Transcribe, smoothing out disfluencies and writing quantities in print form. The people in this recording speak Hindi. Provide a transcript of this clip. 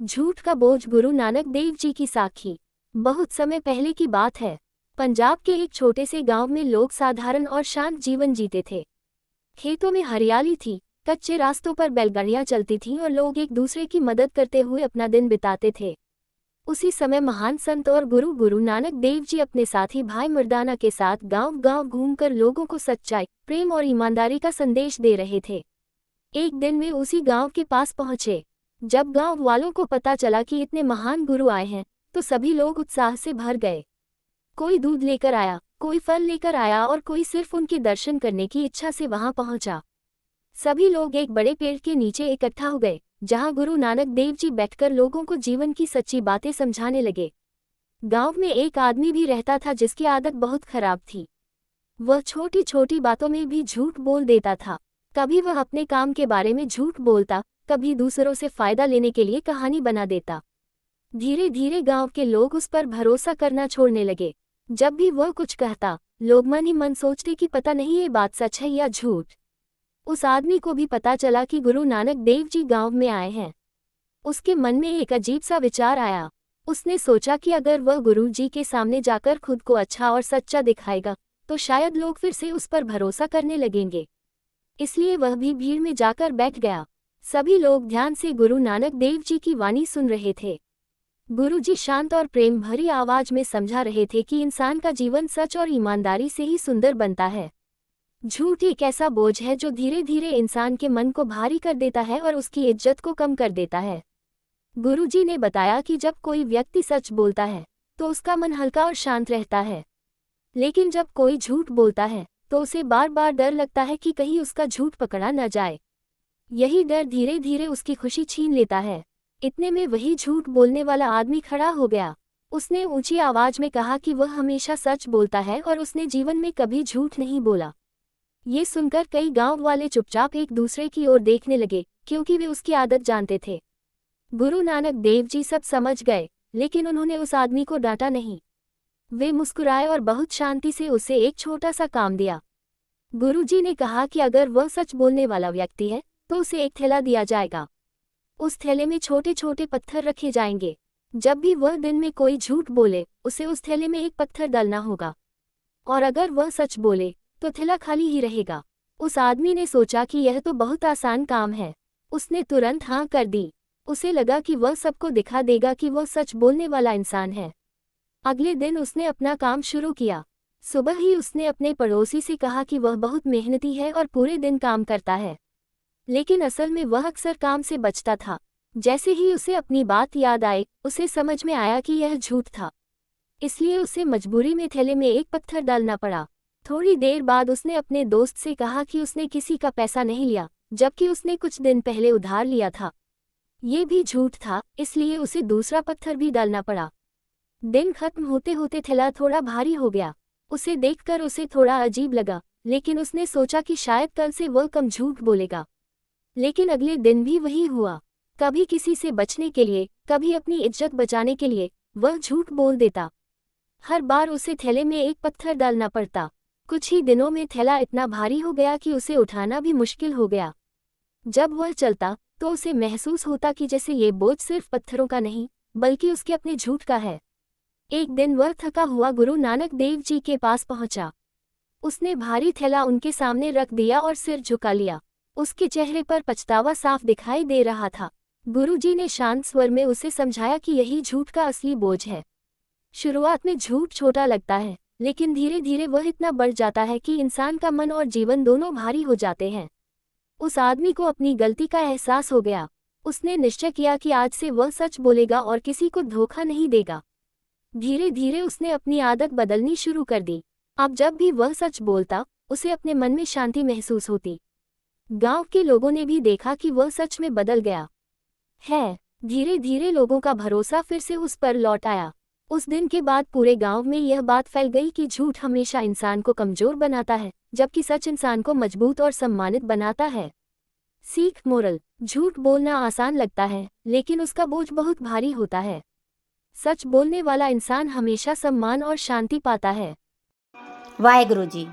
झूठ का बोझ। गुरु नानक देव जी की साखी। बहुत समय पहले की बात है। पंजाब के एक छोटे से गांव में लोग साधारण और शांत जीवन जीते थे। खेतों में हरियाली थी, कच्चे रास्तों पर बैलगाड़ियां चलती थीं और लोग एक दूसरे की मदद करते हुए अपना दिन बिताते थे। उसी समय महान संत और गुरु गुरु नानक देव जी अपने साथी भाई मर्दाना के साथ गांव-गांव घूमकर लोगों को सच्चाई, प्रेम और ईमानदारी का संदेश दे रहे थे। एक दिन वे उसी गांव के पास पहुंचे। जब गांव वालों को पता चला कि इतने महान गुरु आए हैं, तो सभी लोग उत्साह से भर गए। कोई दूध लेकर आया, कोई फल लेकर आया और कोई सिर्फ उनके दर्शन करने की इच्छा से वहां पहुंचा। सभी लोग एक बड़े पेड़ के नीचे इकट्ठा हो गए, जहां गुरु नानक देव जी बैठकर लोगों को जीवन की सच्ची बातें समझाने लगे। गांव में एक आदमी भी रहता था जिसकी आदत बहुत खराब थी। वह छोटी छोटी बातों में भी झूठ बोल देता था। कभी वह अपने काम के बारे में झूठ बोलता, कभी दूसरों से फायदा लेने के लिए कहानी बना देता। धीरे धीरे गांव के लोग उस पर भरोसा करना छोड़ने लगे। जब भी वह कुछ कहता, लोग मन ही मन सोचते कि पता नहीं ये बात सच है या झूठ। उस आदमी को भी पता चला कि गुरु नानक देव जी गांव में आए हैं। उसके मन में एक अजीब सा विचार आया। उसने सोचा कि अगर वह गुरु जी के सामने जाकर खुद को अच्छा और सच्चा दिखाएगा, तो शायद लोग फिर से उस पर भरोसा करने लगेंगे। इसलिए वह भी भीड़ में जाकर बैठ गया। सभी लोग ध्यान से गुरु नानक देव जी की वाणी सुन रहे थे। गुरु जी शांत और प्रेम भरी आवाज में समझा रहे थे कि इंसान का जीवन सच और ईमानदारी से ही सुंदर बनता है। झूठ एक ऐसा बोझ है जो धीरे धीरे इंसान के मन को भारी कर देता है और उसकी इज्जत को कम कर देता है। गुरु जी ने बताया कि जब कोई व्यक्ति सच बोलता है, तो उसका मन हल्का और शांत रहता है। लेकिन जब कोई झूठ बोलता है, तो उसे बार बार डर लगता है कि कहीं उसका झूठ पकड़ा न जाए। यही डर धीरे धीरे उसकी खुशी छीन लेता है। इतने में वही झूठ बोलने वाला आदमी खड़ा हो गया। उसने ऊंची आवाज में कहा कि वह हमेशा सच बोलता है और उसने जीवन में कभी झूठ नहीं बोला। ये सुनकर कई गांव वाले चुपचाप एक दूसरे की ओर देखने लगे, क्योंकि वे उसकी आदत जानते थे। गुरु नानक देव जी सब समझ गए, लेकिन उन्होंने उस आदमी को डांटा नहीं। वे मुस्कुराए और बहुत शांति से उसे एक छोटा सा काम दिया। गुरु जी ने कहा कि अगर वह सच बोलने वाला व्यक्ति है, तो उसे एक थैला दिया जाएगा। उस थैले में छोटे छोटे पत्थर रखे जाएंगे। जब भी वह दिन में कोई झूठ बोले, उसे उस थैले में एक पत्थर डालना होगा। और अगर वह सच बोले, तो थैला खाली ही रहेगा। उस आदमी ने सोचा कि यह तो बहुत आसान काम है। उसने तुरंत हाँ कर दी। उसे लगा कि वह सबको दिखा देगा कि वह सच बोलने वाला इंसान है। अगले दिन उसने अपना काम शुरू किया। सुबह ही उसने अपने पड़ोसी से कहा कि वह बहुत मेहनती है और पूरे दिन काम करता है, लेकिन असल में वह अक्सर काम से बचता था। जैसे ही उसे अपनी बात याद आई, उसे समझ में आया कि यह झूठ था। इसलिए उसे मजबूरी में थैले में एक पत्थर डालना पड़ा। थोड़ी देर बाद उसने अपने दोस्त से कहा कि उसने किसी का पैसा नहीं लिया, जबकि उसने कुछ दिन पहले उधार लिया था। ये भी झूठ था, इसलिए उसे दूसरा पत्थर भी डालना पड़ा। दिन खत्म होते होते थैला थोड़ा भारी हो गया। उसे देखकर उसे थोड़ा अजीब लगा, लेकिन उसने सोचा कि शायद कल से वह कम झूठ बोलेगा। लेकिन अगले दिन भी वही हुआ। कभी किसी से बचने के लिए, कभी अपनी इज्जत बचाने के लिए वह झूठ बोल देता। हर बार उसे थैले में एक पत्थर डालना पड़ता। कुछ ही दिनों में थैला इतना भारी हो गया कि उसे उठाना भी मुश्किल हो गया। जब वह चलता, तो उसे महसूस होता कि जैसे ये बोझ सिर्फ पत्थरों का नहीं, बल्कि उसके अपने झूठ का है। एक दिन वह थका हुआ गुरु नानक देव जी के पास पहुंचा। उसने भारी थैला उनके सामने रख दिया और सिर झुका लिया। उसके चेहरे पर पछतावा साफ दिखाई दे रहा था। गुरुजी ने शांत स्वर में उसे समझाया कि यही झूठ का असली बोझ है। शुरुआत में झूठ छोटा लगता है, लेकिन धीरे धीरे वह इतना बढ़ जाता है कि इंसान का मन और जीवन दोनों भारी हो जाते हैं। उस आदमी को अपनी गलती का एहसास हो गया। उसने निश्चय किया कि आज से वह सच बोलेगा और किसी को धोखा नहीं देगा। धीरे धीरे उसने अपनी आदत बदलनी शुरू कर दी। अब जब भी वह सच बोलता, उसे अपने मन में शांति महसूस होती। गांव के लोगों ने भी देखा कि वह सच में बदल गया है। धीरे धीरे लोगों का भरोसा फिर से उस पर लौट आया। उस दिन के बाद पूरे गांव में यह बात फैल गई कि झूठ हमेशा इंसान को कमजोर बनाता है, जबकि सच इंसान को मजबूत और सम्मानित बनाता है। सीख मोरल: झूठ बोलना आसान लगता है, लेकिन उसका बोझ बहुत भारी होता है। सच बोलने वाला इंसान हमेशा सम्मान और शांति पाता है। वाहेगुरु जी।